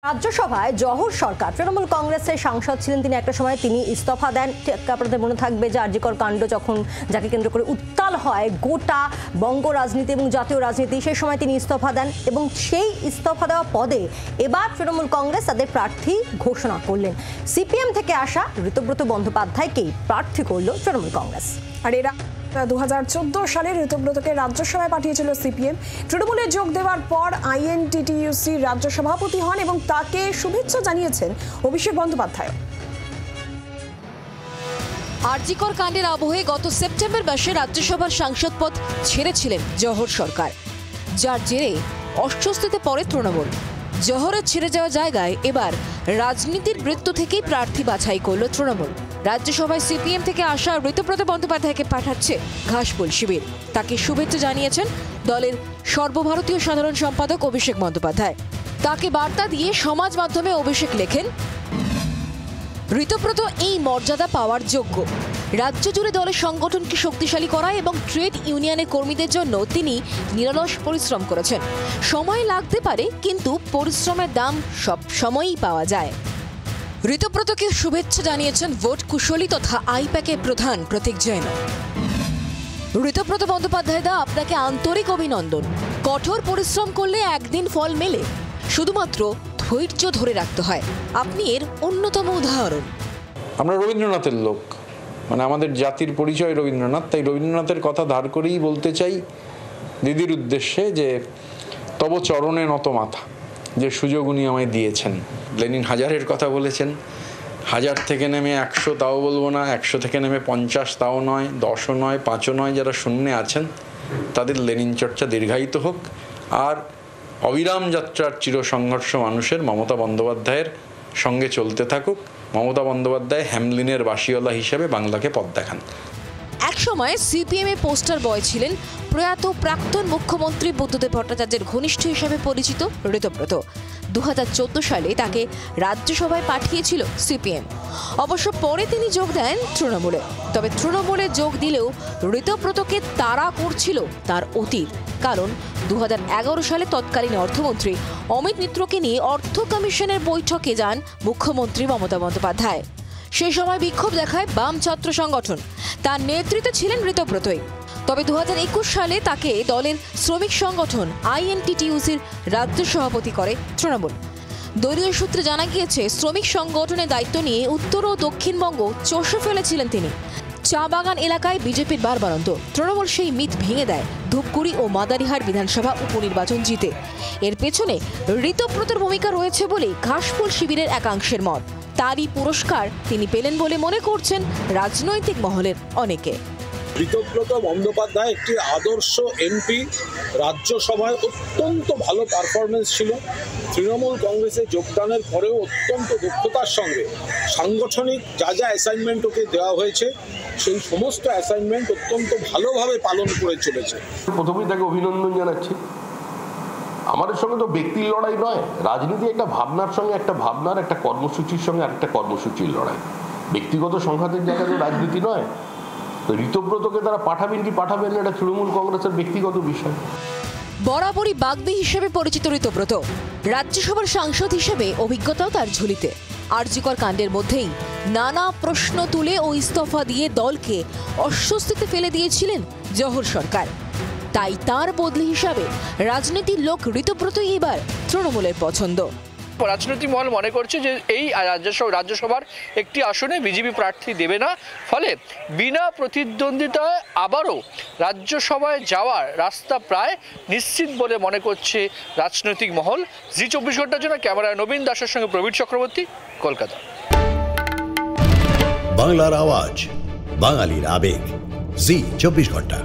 রাজ্যসভায় জহর সরকার তৃণমূল কংগ্রেসের সাংসদ ছিলেন তিনি, একটা সময় তিনি ইস্তফা দেন। আপনাদের মনে থাকবে যে আরজিকর কাণ্ড যখন যাকে কেন্দ্র করে উত্তাল হয় গোটা বঙ্গ রাজনীতি এবং জাতীয় রাজনীতি, সেই সময় তিনি ইস্তফা দেন এবং সেই ইস্তফা দেওয়া পদে এবার তৃণমূল কংগ্রেস তাদের প্রার্থী ঘোষণা করলেন। সিপিএম থেকে আসা ঋতব্রত বন্দ্যোপাধ্যায়কেই প্রার্থী করল তৃণমূল কংগ্রেস। আর এরা 2014 সালে ঋতব্রতকে রাজ্যসভায় পাঠিয়েছিল সিপিএম। তৃণমূলে যোগ দেওয়ার পর আইএনটিটিইউসি রাজ্য সভাপতি হন এবং তাকে শুভেচ্ছা জানিয়েছেন অভিষেক বন্দ্যোপাধ্যায়। আরজিকর কাণ্ডের আবহে গত সেপ্টেম্বর মাসে রাজ্যসভার সাংসদ পদ ছেড়েছিলেন জহর সরকার, যার জেরে অস্বস্তিতে পড়ে তৃণমূল। জহরের ছেড়ে যাওয়া জায়গায় এবার রাজনীতির বৃত্ত থেকেই প্রার্থী বাছাই করল তৃণমূল। রাজ্যসভায় সিপিএম থেকে আসা ঋতব্রত বন্দ্যোপাধ্যায়কে পাঠাচ্ছে ঘাসফুল শিবির। তাকে শুভেচ্ছা জানিয়েছেন দলের সর্বভারতীয় সাধারণ সম্পাদক অভিষেক বন্দ্যোপাধ্যায়। তাকে বার্তা দিয়ে সমাজ মাধ্যমে অভিষেক লেখেন, ঋতব্রত এই মর্যাদা পাওয়ার যোগ্য। রাজ্য জুড়ে দলের সংগঠনকে শক্তিশালী করা এবং ট্রেড ইউনিয়নের কর্মীদের জন্য তিনি নিরলস পরিশ্রম করেছেন। সময় লাগতে পারে, কিন্তু পরিশ্রমের দাম সব সময়ই পাওয়া যায়। ঋতব্রতকে শুভেচ্ছা জানিয়েছেন ভোট কুশলী তথা আইপ্যাকের প্রধান প্রতীক জৈন। ঋতব্রত বন্দ্যোপাধ্যায় দা, আপনাকে আন্তরিক অভিনন্দন। কঠোর পরিশ্রম করলে একদিন ফল মেলে, শুধুমাত্র ধৈর্য ধরে রাখতে হয়। আপনি এর অন্যতম উদাহরণ। আমরা রবীন্দ্রনাথের লোক, মানে আমাদের জাতির পরিচয় রবীন্দ্রনাথ, তাই রবীন্দ্রনাথের কথা ধার করেই বলতে চাই দিদির উদ্দেশ্যে যে তব চরণে নত মাথা, যে সুযোগ উনি আমায় দিয়েছেন। লেনিন হাজারের কথা বলেছেন, 1000 থেকে নেমে 100 তাও বলবো না, 100 থেকে নেমে 50 তাও নয়, 10ও নয়, 5ও নয়, যারা শূন্যে আছেন তাদের লেনিন চর্চা দীর্ঘায়িত হোক। আর অবিরাম যাত্রার চিরসংঘর্ষ মানুষের মমতা বন্দ্যোপাধ্যায়ের সঙ্গে চলতে থাকুক। মমতা বন্দ্যোপাধ্যায় হ্যামলিনের বাসিওয়ালা হিসেবে বাংলাকে পথ দেখান। একসময় সিপিএম এর পোস্টার বয় ছিলেন প্রয়াত প্রাক্তন মুখ্যমন্ত্রী বুদ্ধদেব ভট্টাচার্যের ঘনিষ্ঠ হিসেবে পরিচিত ঋতব্রত। 2014 সালে তাকে রাজ্যসভায় পাঠিয়েছিল সিপিএম। অবশ্য পরে তিনি যোগ দেন তৃণমূলে। তবে তৃণমূলে যোগ দিলেও ঋতব্রতকে তাড়া করছিল তার অতীত। কারণ 2011 সালে তৎকালীন অর্থমন্ত্রী অমিত মিত্রকে নিয়ে অর্থ কমিশনের বৈঠকে যান মুখ্যমন্ত্রী মমতা বন্দ্যোপাধ্যায়। সেই সময় বিক্ষোভ দেখায় বাম ছাত্র সংগঠন, তার নেতৃত্বে ছিলেন ঋতব্রতই। তবে 2021 সালে তাকে দলের শ্রমিক সংগঠন আইএনটিটিইউসির রাজ্য সভাপতি করে তৃণমূল। দলীয় সূত্রে জানা গিয়েছে, শ্রমিক সংগঠনের দায়িত্ব নিয়ে উত্তর ও দক্ষিণবঙ্গ চষে ফেলেছিলেন তিনি। চা বাগান এলাকায় বিজেপির বারবারন্ত, তৃণমূল সেই মিথ ভেঙে দেয় ধূপগুড়ি ও মাদারিহাট বিধানসভা উপনির্বাচন জিতে। এর পেছনে ঋতব্রতের ভূমিকা রয়েছে বলে ঘাসফুল শিবিরের একাংশের মত। তারই পুরস্কার তিনি পেলেন বলে মনে করছেন রাজনৈতিক মহলের অনেকে। ঋতব্রত বন্দ্যোপাধ্যায় একটি আদর্শ এমপি, রাজ্যসভায় অত্যন্ত ভালো পারফরমেন্স ছিল। তৃণমূল কংগ্রেসে যোগদানের পরেও অত্যন্ত দক্ষতার সঙ্গে সাংগঠনিক যা যা অ্যাসাইনমেন্ট ওকে দেওয়া হয়েছে সেই সমস্ত অ্যাসাইনমেন্ট অত্যন্ত ভালোভাবে পালন করে চলেছে। প্রথমেই তাকে অভিনন্দন জানাচ্ছি। আমাদের সঙ্গে তো ব্যক্তির লড়াই নয়, রাজনীতি একটা ভাবনার সঙ্গে একটা ভাবনার, একটা কর্মসূচির সঙ্গে আরেকটা কর্মসূচির লড়াই। ব্যক্তিগত সংঘাতের জায়গায় তো রাজনীতি নয়। তো ঋতব্রতকে তারা পাঠাবেন কি পাঠাবেন না, এটা তৃণমূল কংগ্রেসের ব্যক্তিগত বিষয়। বরাবরই বাগদি হিসেবে পরিচিত ঋতব্রত, রাজ্যসভার সাংসদ হিসেবে অভিজ্ঞতাও তার ঝুলিতে। আরজিকর কাণ্ডের মধ্যেই নানা প্রশ্ন তুলে ও ইস্তফা দিয়ে দলকে অস্বস্তিতে ফেলে দিয়েছিলেন জহর সরকার। তাই তার বদলি হিসাবে রাজনীতির লোক ঋতব্রতই এবার তৃণমূলের পছন্দ। রাজনৈতিক মহল মনে করছে যে এই রাজ্যসভার একটি আসনে বিজেপি প্রার্থী দেবে না, ফলে বিনা প্রতিদ্বন্দ্বিতায় আবারও রাজ্যসভায় যাওয়ার রাস্তা প্রায় নিশ্চিত বলে মনে করছে রাজনৈতিক মহল। জি24 ঘন্টার জন্য ক্যামেরায় নবীন দাসের সঙ্গে প্রবীর চক্রবর্তী, কলকাতা। বাংলার আওয়াজ, বাঙালির আবেগ, জি24 ঘন্টা।